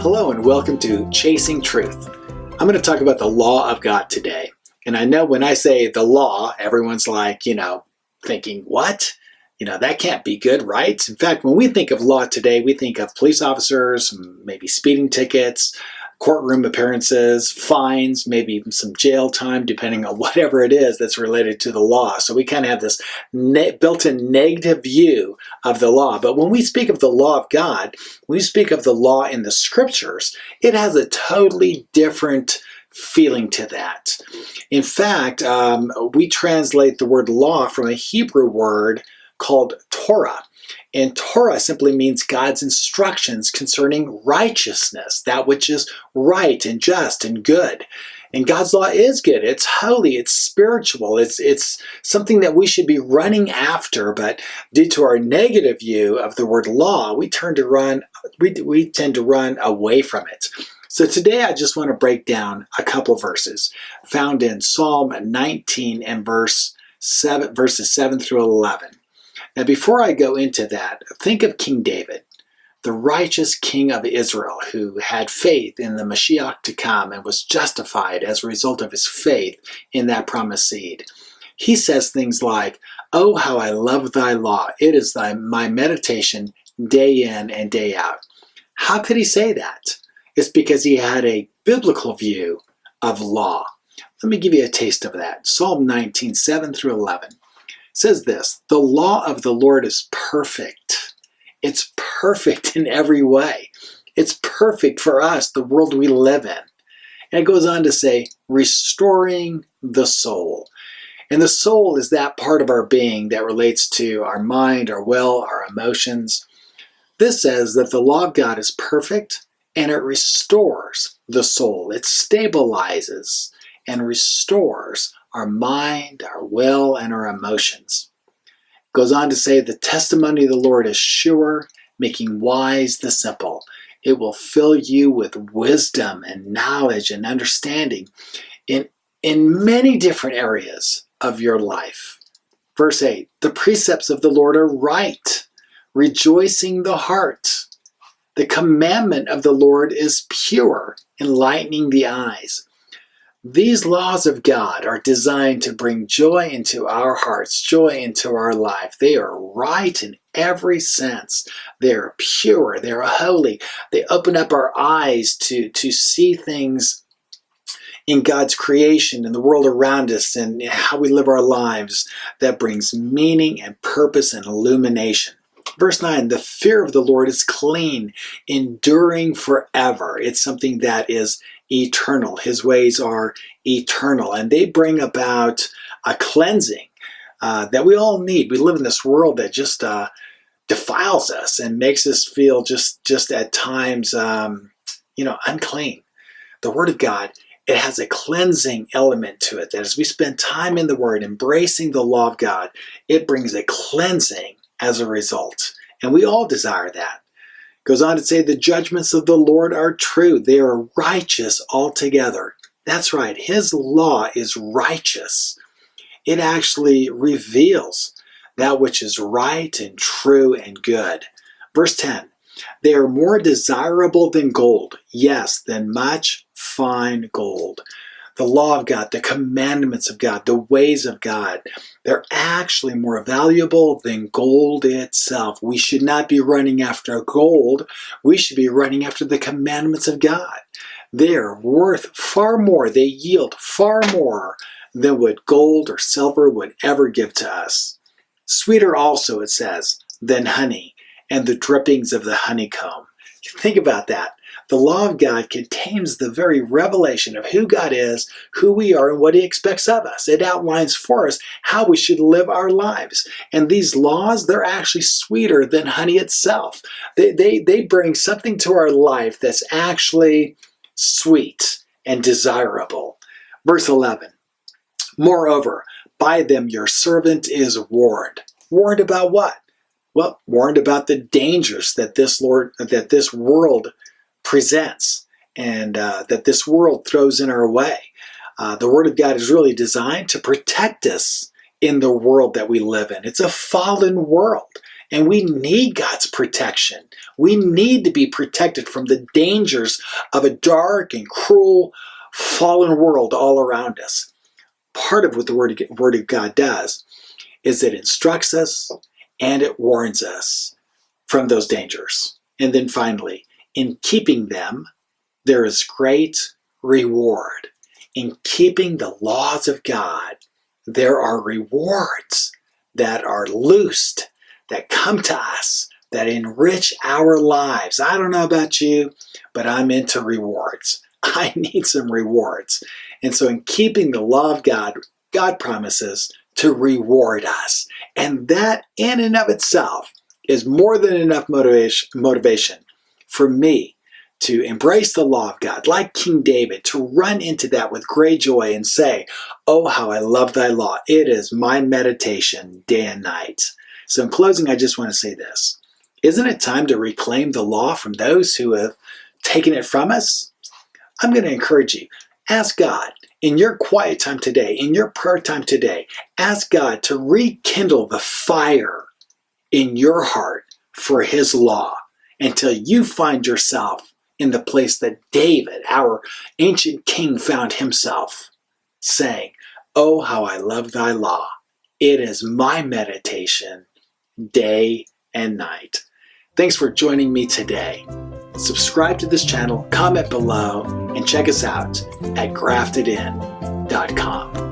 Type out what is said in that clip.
Hello and welcome to Chasing Truth. I'm going to talk about the law of God today. And I know when I say the law, everyone's like, thinking, what? That can't be good, right? In fact, when we think of law today, we think of police officers, maybe speeding tickets, courtroom appearances, fines, maybe even some jail time, depending on whatever it is that's related to the law. So we kind of have this built-in negative view of the law. But when we speak of the law of God, when we speak of the law in the scriptures, it has a totally different feeling to that. In fact, we translate the word law from a Hebrew word called Torah. And Torah simply means God's instructions concerning righteousness, that which is right and just and good. And God's law is good. It's holy. It's spiritual. It's something that we should be running after. But due to our negative view of the word law, we tend to run away from it. So today I just want to break down a couple verses found in Psalm 19 and verses 7 through 11. Now, before I go into that, think of King David, the righteous king of Israel who had faith in the Mashiach to come and was justified as a result of his faith in that promised seed. He says things like, "Oh, how I love thy law. It is my meditation day in and day out." How could he say that? It's because he had a biblical view of law. Let me give you a taste of that. Psalm 19, 7 through 11. Says this, "The law of the Lord is perfect." It's perfect in every way. It's perfect for us, the world we live in. And it goes on to say, restoring the soul. And the soul is that part of our being that relates to our mind, our will, our emotions. This says that the law of God is perfect and it restores the soul. It stabilizes and restores our mind, our will, and our emotions. It goes on to say, the testimony of the Lord is sure, making wise the simple. It will fill you with wisdom and knowledge and understanding in many different areas of your life. Verse 8, the precepts of the Lord are right, rejoicing the heart. The commandment of the Lord is pure, enlightening the eyes. These laws of God are designed to bring joy into our hearts, joy into our life. They are right in every sense. They're pure. They're holy. They open up our eyes to see things in God's creation and the world around us and how we live our lives that brings meaning and purpose and illumination. Verse 9, the fear of the Lord is clean, enduring forever. It's something that is eternal. His ways are eternal, and they bring about a cleansing that we all need. We live in this world that just defiles us and makes us feel just at times, unclean. The Word of God, it has a cleansing element to it, that as we spend time in the Word, embracing the law of God, it brings a cleansing as a result. And we all desire that. Goes on to say, the judgments of the Lord are true. They are righteous altogether. That's right. His law is righteous. It actually reveals that which is right and true and good. Verse 10, they are more desirable than gold. Yes, than much fine gold. The law of God, the commandments of God, the ways of God, they're actually more valuable than gold itself. We should not be running after gold. We should be running after the commandments of God. They're worth far more. They yield far more than what gold or silver would ever give to us. Sweeter also, it says, than honey and the drippings of the honeycomb. Think about that. The law of God contains the very revelation of who God is, who we are, and what He expects of us. It outlines for us how we should live our lives. And these laws, they're actually sweeter than honey itself. They bring something to our life that's actually sweet and desirable. Verse 11, moreover, by them your servant is warned. Warned about what? Well, warned about the dangers that this world presents and that this world throws in our way. The Word of God is really designed to protect us in the world that we live in. It's a fallen world. And we need God's protection. We need to be protected from the dangers of a dark and cruel, fallen world all around us. Part of what the Word of God does is it instructs us and it warns us from those dangers. And then finally, in keeping them, there is great reward. In keeping the laws of God, there are rewards that are loosed, that come to us, that enrich our lives. I don't know about you, but I'm into rewards. I need some rewards. And so in keeping the law of God, God promises to reward us. And that in and of itself is more than enough motivation for me to embrace the law of God, like King David, to run into that with great joy and say, oh, how I love thy law. It is my meditation day and night. So in closing, I just want to say this. Isn't it time to reclaim the law from those who have taken it from us? I'm going to encourage you. Ask God in your quiet time today, in your prayer time today, ask God to rekindle the fire in your heart for His law until you find yourself in the place that David, our ancient king, found himself, saying, oh, how I love thy law. It is my meditation day and night. Thanks for joining me today. Subscribe to this channel, comment below, and check us out at graftedin.com.